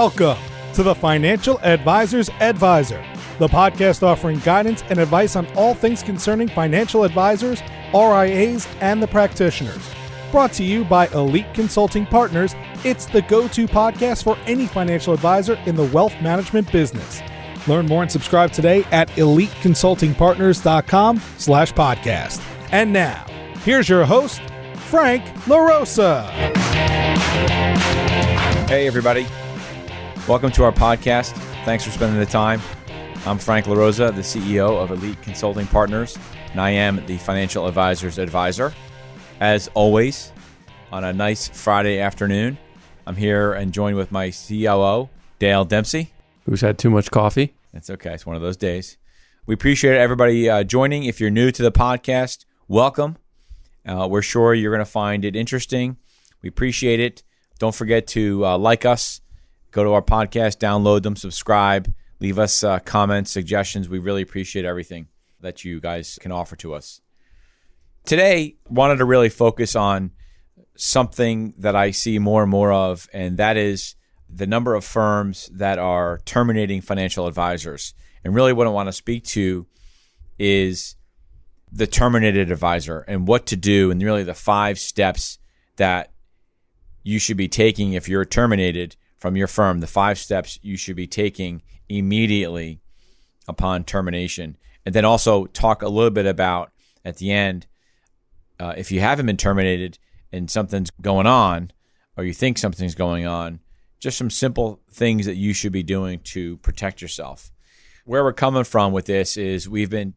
Welcome to the Financial Advisor's Advisor, the podcast offering guidance and advice on all things concerning financial advisors, RIAs, and the practitioners. Brought to you by Elite Consulting Partners, it's the go-to podcast for any financial advisor in the wealth management business. Learn more and subscribe today at eliteconsultingpartners.com/podcast. And now, here's your host, Frank LaRosa. Hey, everybody. Welcome to our podcast. Thanks for spending the time. I'm Frank LaRosa, the CEO of Elite Consulting Partners, and I am the Financial Advisor's Advisor. As always, on a nice Friday afternoon, I'm here and joined with my COO, Dale Dempsey. Who's had too much coffee? That's okay. It's one of those days. We appreciate everybody joining. If you're new to the podcast, welcome. We're sure you're going to find it interesting. We appreciate it. Don't forget to like us, go to our podcast, download them, subscribe, leave us comments, suggestions. We really appreciate everything that you guys can offer to us. Today, wanted to really focus on something that I see more and more of, and that is the number of firms that are terminating financial advisors. And really what I want to speak to is the terminated advisor and what to do, and really the 5 steps that you should be taking if you're terminated from your firm, the 5 steps you should be taking immediately upon termination. And then also talk a little bit about, at the end, if you haven't been terminated and something's going on, or you think something's going on, just some simple things that you should be doing to protect yourself. Where we're coming from with this is we've been,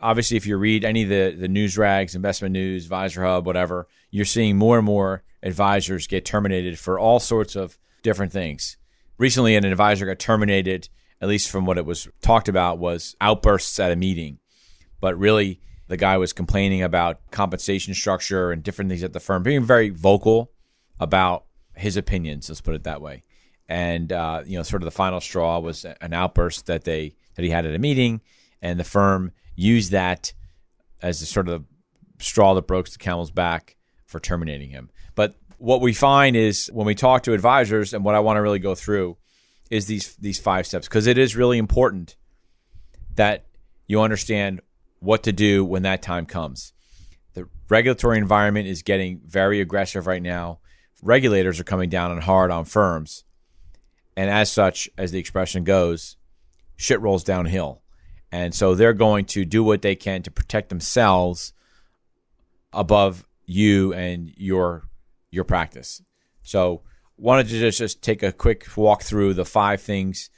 obviously, if you read any of the news rags, Investment News, Advisor Hub, whatever, you're seeing more and more advisors get terminated for all sorts of different things. Recently, an advisor got terminated, at least from what it was talked about, was outbursts at a meeting. But really, the guy was complaining about compensation structure and different things at the firm, being very vocal about his opinions, let's put it that way. And sort of the final straw was an outburst that he had at a meeting, and the firm used that as the sort of straw that broke the camel's back for terminating him. But what we find is when we talk to advisors, and what I want to really go through is these 5 steps, because it is really important that you understand what to do when that time comes. The regulatory environment is getting very aggressive right now. Regulators are coming down hard on firms. And as such, as the expression goes, shit rolls downhill. And so they're going to do what they can to protect themselves above you and your practice. So wanted to just take a quick walk through the 5 things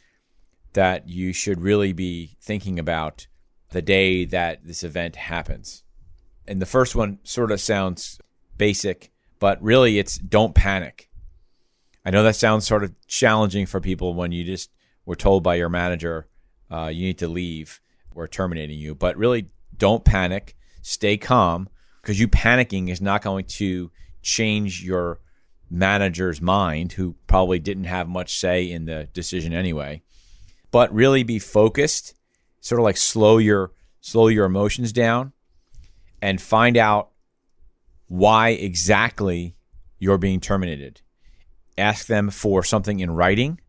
that you should really be thinking about the day that this event happens. And the first one sort of sounds basic, but really it's don't panic. I know that sounds sort of challenging for people when you just were told by your manager, you need to leave, we're terminating you. But really, don't panic. Stay calm, because you panicking is not going to change your manager's mind, who probably didn't have much say in the decision anyway. But really be focused, sort of like slow your emotions down, and find out why exactly you're being terminated. Ask them for something in writing.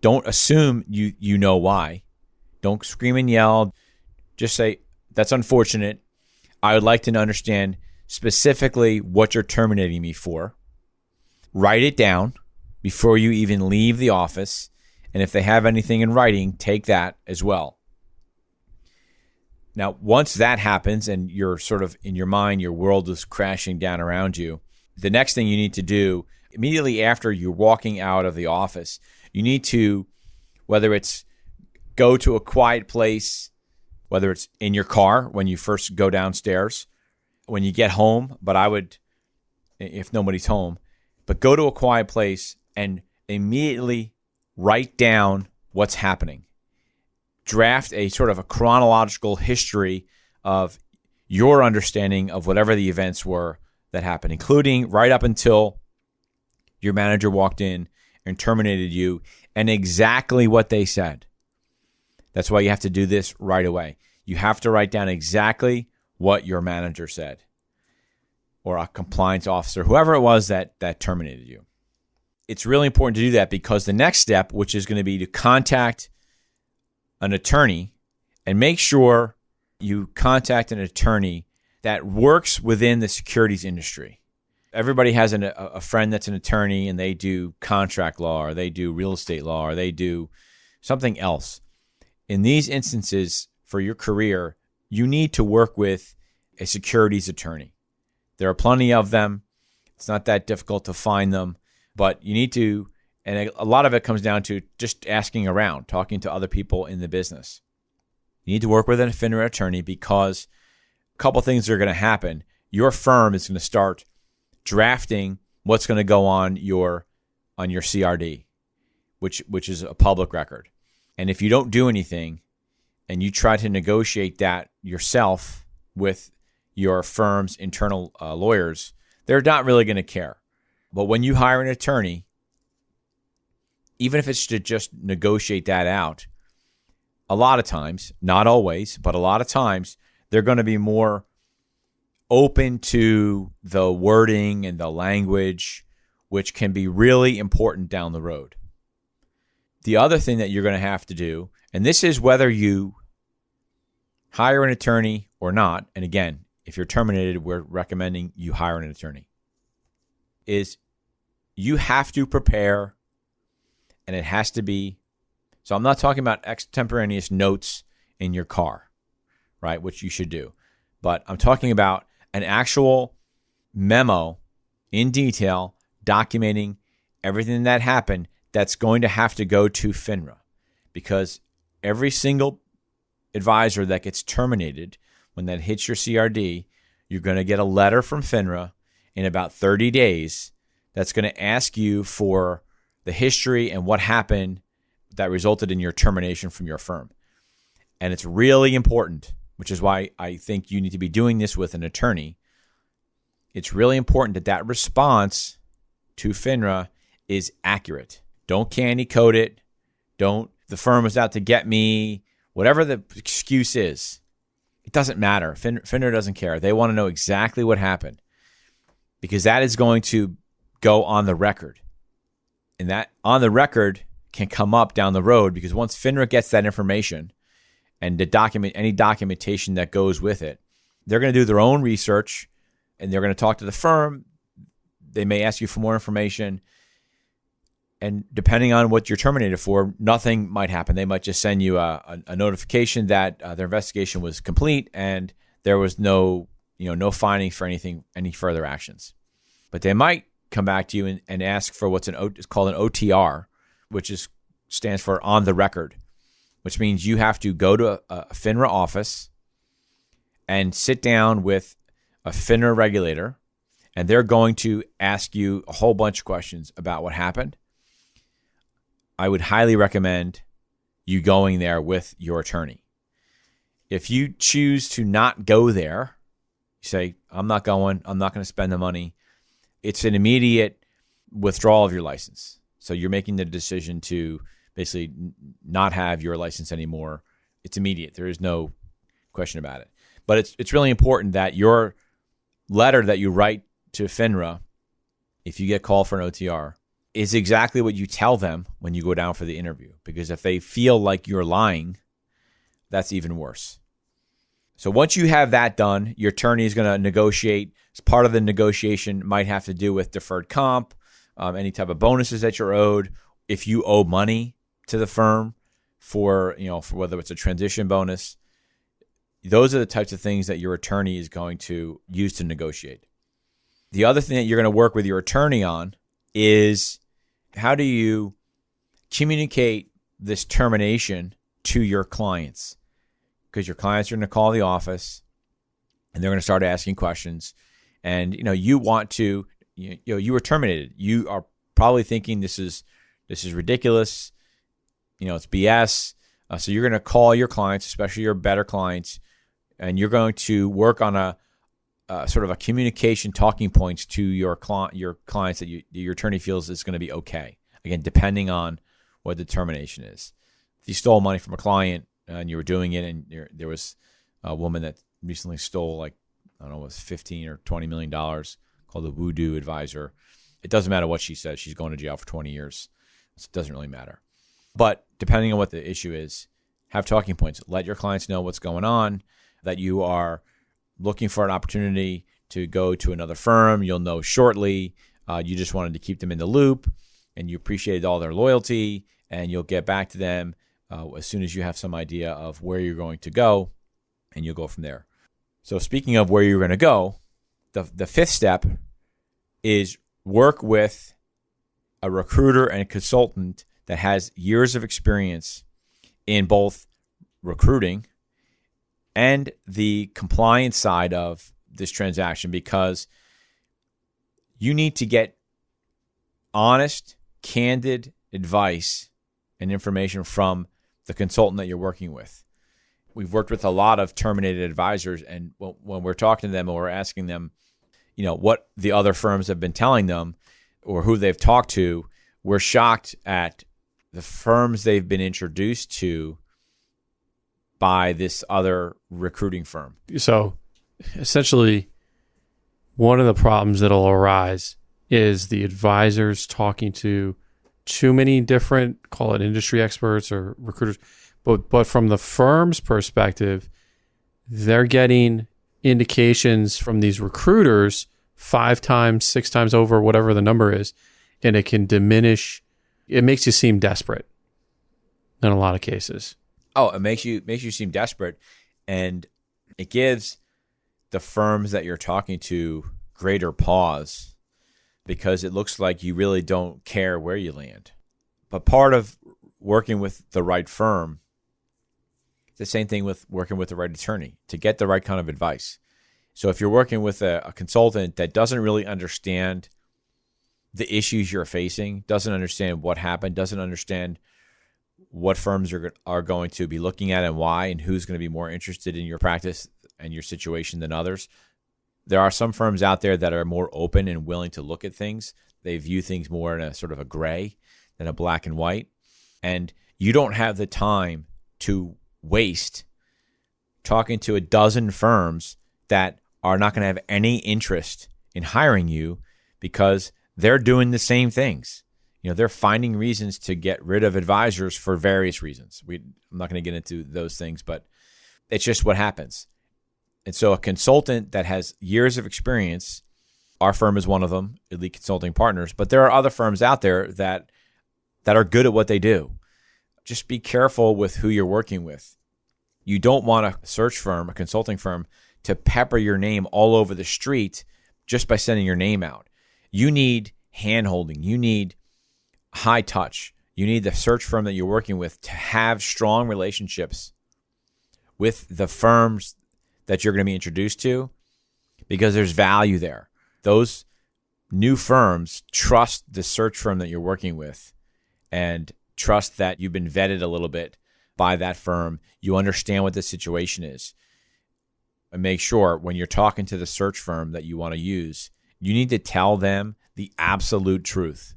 Don't assume you know why. Don't scream and yell. Just say, that's unfortunate. I would like to understand specifically what you're terminating me for. Write it down before you even leave the office. And if they have anything in writing, take that as well. Now, once that happens and you're sort of in your mind, your world is crashing down around you, the next thing you need to do immediately after you're walking out of the office, you need to, whether it's go to a quiet place, whether it's in your car when you first go downstairs, when you get home, but I would, if nobody's home, but go to a quiet place and immediately write down what's happening. Draft a sort of a chronological history of your understanding of whatever the events were that happened, including right up until your manager walked in and terminated you, and exactly what they said. That's why you have to do this right away. You have to write down exactly what your manager said, or a compliance officer, whoever it was that terminated you. it's really important to do that because the next step, which is going to be to contact an attorney and make sure you contact an attorney that works within the securities industry. Everybody has a friend that's an attorney and they do contract law or they do real estate law or they do something else. In these instances, for your career, you need to work with a securities attorney. There are plenty of them. It's not that difficult to find them, but you need to, and a lot of it comes down to just asking around, talking to other people in the business. You need to work with an FINRA attorney because a couple things are going to happen. Your firm is going to start drafting what's going to go on your CRD, which is a public record. And if you don't do anything and you try to negotiate that yourself with your firm's internal lawyers, they're not really going to care. But when you hire an attorney, even if it's to just negotiate that out, a lot of times, not always, but a lot of times, they're going to be more open to the wording and the language, which can be really important down the road. The other thing that you're going to have to do, and this is whether you hire an attorney or not, and again, if you're terminated, we're recommending you hire an attorney, is you have to prepare, and it has to be, so I'm not talking about extemporaneous notes in your car, right, which you should do, but I'm talking about an actual memo in detail documenting everything that happened that's going to have to go to FINRA, because every single advisor that gets terminated, when that hits your CRD, you're going to get a letter from FINRA in about 30 days that's going to ask you for the history and what happened that resulted in your termination from your firm. And it's really important, which is why I think you need to be doing this with an attorney. It's really important that that response to FINRA is accurate. Don't candy coat it. Don't, the firm is out to get me, whatever the excuse is. It doesn't matter. FINRA doesn't care. They want to know exactly what happened because that is going to go on the record. And that on the record can come up down the road because once FINRA gets that information and any documentation that goes with it, they're going to do their own research and they're going to talk to the firm. They may ask you for more information. And depending on what you're terminated for, nothing might happen. They might just send you a notification that their investigation was complete and there was no finding for any further actions. But they might come back to you and ask for it's called an OTR, which stands for on the record, which means you have to go to a FINRA office and sit down with a FINRA regulator, and they're going to ask you a whole bunch of questions about what happened. I would highly recommend you going there with your attorney. If you choose to not go there, you say, I'm not going, I'm not going to spend the money, it's an immediate withdrawal of your license. So you're making the decision to basically not have your license anymore. It's immediate. There is no question about it. But it's really important that your letter that you write to FINRA, if you get called for an OTR, is exactly what you tell them when you go down for the interview. Because if they feel like you're lying, that's even worse. So once you have that done, your attorney is going to negotiate. As part of the negotiation might have to do with deferred comp, any type of bonuses that you're owed. If you owe money to the firm for whether it's a transition bonus, those are the types of things that your attorney is going to use to negotiate. The other thing that you're going to work with your attorney on is how do you communicate this termination to your clients? Because your clients are going to call the office and they're going to start asking questions. And you want to, you were terminated. You are probably thinking this is ridiculous. It's BS. So you're going to call your clients, especially your better clients, and you're going to work on a sort of a communication talking points to your clients that your attorney feels is going to be okay. Again, depending on what the termination is. If you stole money from a client and you were doing it, and there was a woman that recently stole $15 or $20 million called a voodoo advisor, it doesn't matter what she says. She's going to jail for 20 years. It doesn't really matter. But depending on what the issue is, have talking points. Let your clients know what's going on, that you are looking for an opportunity to go to another firm. You'll know shortly. You just wanted to keep them in the loop, and you appreciated all their loyalty, and you'll get back to them as soon as you have some idea of where you're going to go, and you'll go from there. So speaking of where you're going to go, the fifth step is work with a recruiter and consultant that has years of experience in both recruiting and the compliance side of this transaction, because you need to get honest, candid advice and information from the consultant that you're working with. We've worked with a lot of terminated advisors, and when we're talking to them or we're asking them, what the other firms have been telling them or who they've talked to, we're shocked at the firms they've been introduced to by this other recruiting firm. So essentially, one of the problems that'll arise is the advisors talking to too many different, call it industry experts or recruiters. But from the firm's perspective, they're getting indications from these recruiters 5 times, 6 times over, whatever the number is, and it can diminish. It makes you seem desperate in a lot of cases. Oh, it makes you seem desperate, and it gives the firms that you're talking to greater pause because it looks like you really don't care where you land. But part of working with the right firm, it's the same thing with working with the right attorney to get the right kind of advice. So if you're working with a consultant that doesn't really understand the issues you're facing, doesn't understand what happened, doesn't understand what firms are going to be looking at and why, and who's going to be more interested in your practice and your situation than others. There are some firms out there that are more open and willing to look at things. They view things more in a sort of a gray than a black and white. And you don't have the time to waste talking to a dozen firms that are not going to have any interest in hiring you because they're doing the same things. They're finding reasons to get rid of advisors for various reasons. I'm not going to get into those things, but it's just what happens. And so a consultant that has years of experience, our firm is one of them, Elite Consulting Partners, but there are other firms out there that are good at what they do. Just be careful with who you're working with. You don't want a search firm, a consulting firm, to pepper your name all over the street just by sending your name out. You need hand-holding. You need high touch. You need the search firm that you're working with to have strong relationships with the firms that you're going to be introduced to, because there's value there. Those new firms trust the search firm that you're working with and trust that you've been vetted a little bit by that firm. You understand what the situation is. And make sure when you're talking to the search firm that you want to use, you need to tell them the absolute truth.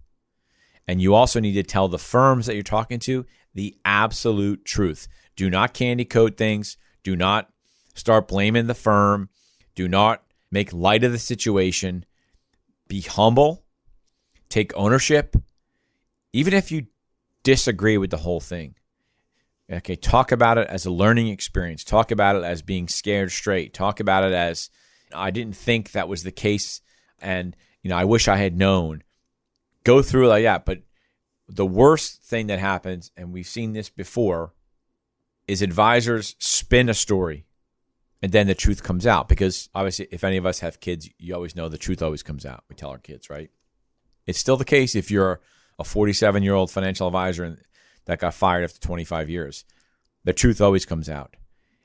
And you also need to tell the firms that you're talking to the absolute truth. Do not candy coat things. Do not start blaming the firm. Do not make light of the situation. Be humble. Take ownership. Even if you disagree with the whole thing. Okay, talk about it as a learning experience. Talk about it as being scared straight. Talk about it as, I didn't think that was the case, and I wish I had known. Go through it like that. But the worst thing that happens, and we've seen this before, is advisors spin a story and then the truth comes out. Because obviously, if any of us have kids, you always know the truth always comes out. We tell our kids, right? It's still the case if you're a 47-year-old financial advisor that got fired after 25 years. The truth always comes out.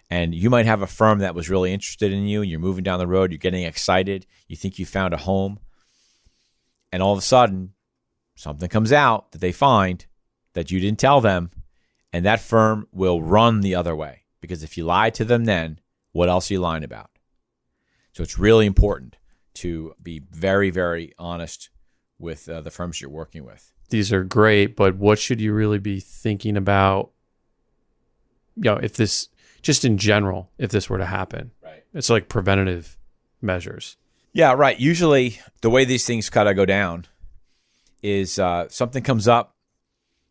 And you might have a firm that was really interested in you, and you're moving down the road, you're getting excited, you think you found a home, and all of a sudden, something comes out that they find that you didn't tell them, and that firm will run the other way. Because if you lied to them then, what else are you lying about? So it's really important to be very, very honest with the firms you're working with. These are great, but what should you really be thinking about, if this, just in general, if this were to happen? Right. It's like preventative measures. Yeah, right. Usually the way these things kind of go down is something comes up,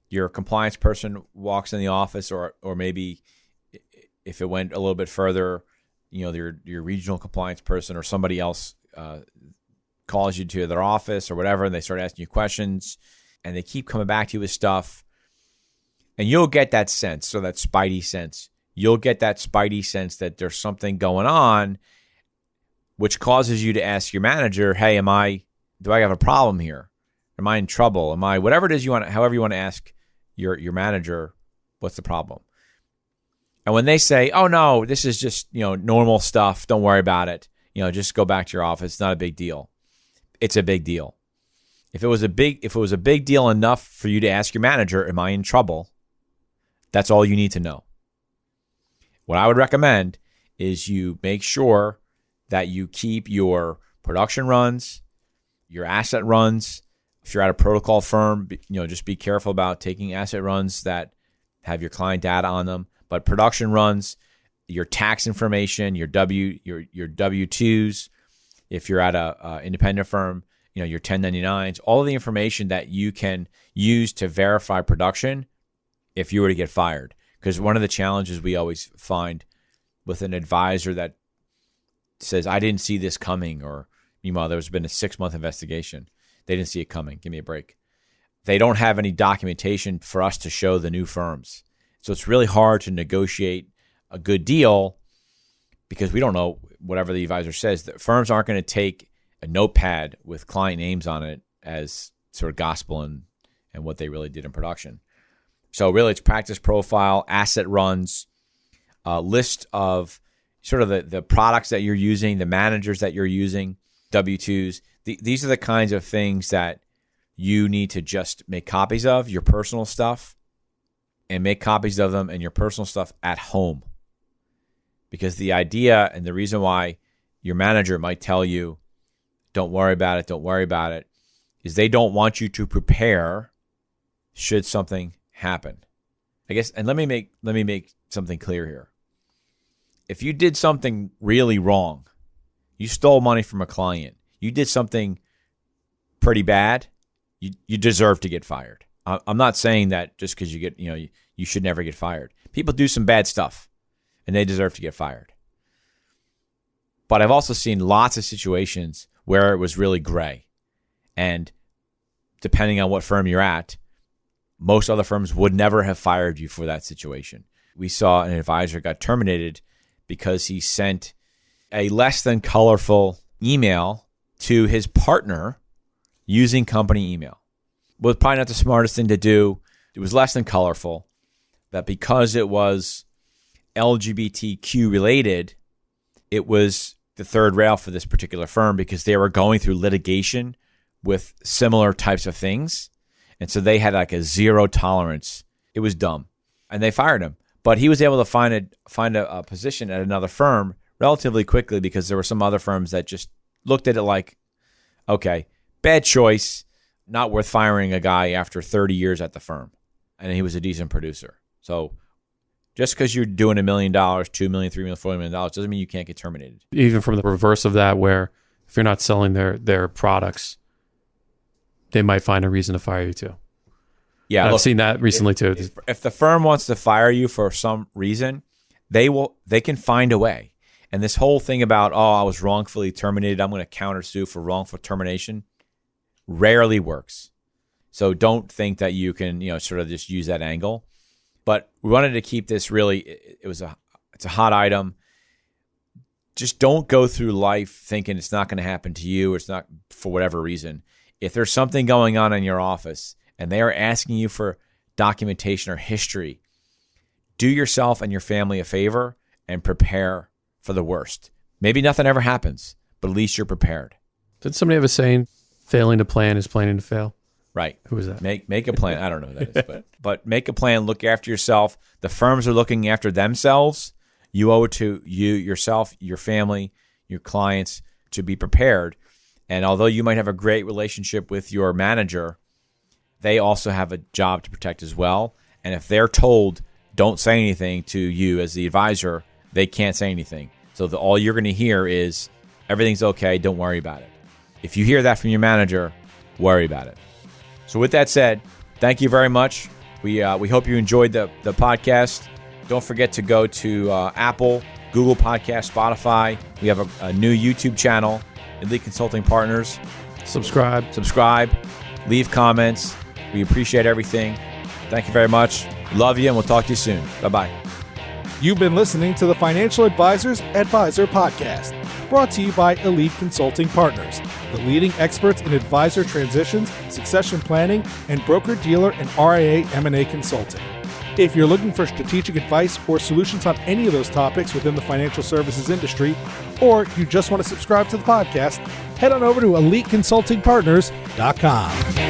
your compliance person walks in the office, or maybe if it went a little bit further, your regional compliance person or somebody else calls you to their office or whatever, and they start asking you questions, and they keep coming back to you with stuff, and you'll get that sense, so that spidey sense. You'll get that spidey sense that there's something going on, which causes you to ask your manager, hey, do I have a problem here? Am I in trouble? Whatever it is however you want to ask your manager, what's the problem? And when they say, oh no, this is just, normal stuff, don't worry about it. Just go back to your office. It's not a big deal. It's a big deal. If it was a big deal enough for you to ask your manager, am I in trouble? That's all you need to know. What I would recommend is you make sure that you keep your production runs, your asset runs. If you're at a protocol firm, just be careful about taking asset runs that have your client data on them. But production runs, your tax information, your W-2s, if you're at a independent firm, your 1099s, all of the information that you can use to verify production if you were to get fired. Because one of the challenges we always find with an advisor that says, I didn't see this coming, or meanwhile, there's been a 6-month investigation. They didn't see it coming. Give me a break. They don't have any documentation for us to show the new firms. So it's really hard to negotiate a good deal because we don't know whatever the advisor says. The firms aren't going to take a notepad with client names on it as sort of gospel and what they really did in production. So really it's practice profile, asset runs, a list of sort of the products that you're using, the managers that you're using, W-2s. These are the kinds of things that you need to just make copies of, your personal stuff, and make copies of them and your personal stuff at home. Because the idea and the reason why your manager might tell you, don't worry about it, is they don't want you to prepare should something happen. I guess, and let me make something clear here. If you did something really wrong, you stole money from a client, you did something pretty bad, you deserve to get fired. I'm not saying that just because you get, you should never get fired. People do some bad stuff and they deserve to get fired. But I've also seen lots of situations where it was really gray. And depending on what firm you're at, most other firms would never have fired you for that situation. We saw an advisor got terminated because he sent a less than colorful email to his partner using company email. Was probably not the smartest thing to do. It was less than colorful, but because it was LGBTQ related, it was the third rail for this particular firm because they were going through litigation with similar types of things. And so they had like a zero tolerance. It was dumb. And they fired him. But he was able to find a position at another firm relatively quickly because there were some other firms that just looked at it like, okay, bad choice, not worth firing a guy after 30 years at the firm. And he was a decent producer. So just because you're doing $1 million, $2 million, $3 million, $4 million doesn't mean you can't get terminated. Even from the reverse of that, where if you're not selling their products, they might find a reason to fire you too. Yeah, I've seen that recently too. If the firm wants to fire you for some reason, they can find a way. And this whole thing about, I was wrongfully terminated, I'm going to countersue for wrongful termination, rarely works. So don't think that you can, sort of just use that angle. But we wanted to keep this really, it's a hot item. Just don't go through life thinking it's not going to happen to you or it's not for whatever reason. If there's something going on in your office and they are asking you for documentation or history, do yourself and your family a favor and prepare for the worst. Maybe nothing ever happens, but at least you're prepared. Did somebody have a saying, failing to plan is planning to fail? Right. Who is that? Make a plan. I don't know who that is, but make a plan. Look after yourself. The firms are looking after themselves. You owe it to yourself, your family, your clients to be prepared. And although you might have a great relationship with your manager, they also have a job to protect as well. And if they're told, don't say anything to you as the advisor, they can't say anything. So all you're going to hear is, everything's okay, don't worry about it. If you hear that from your manager, worry about it. So with that said, thank you very much. We hope you enjoyed the podcast. Don't forget to go to Apple, Google Podcast, Spotify. We have a new YouTube channel, Elite Consulting Partners. Subscribe. Leave comments. We appreciate everything. Thank you very much. Love you, and we'll talk to you soon. Bye-bye. You've been listening to the Financial Advisors Advisor Podcast, brought to you by Elite Consulting Partners, the leading experts in advisor transitions, succession planning, and broker-dealer and RIA M&A consulting. If you're looking for strategic advice or solutions on any of those topics within the financial services industry, or you just want to subscribe to the podcast, head on over to EliteConsultingPartners.com.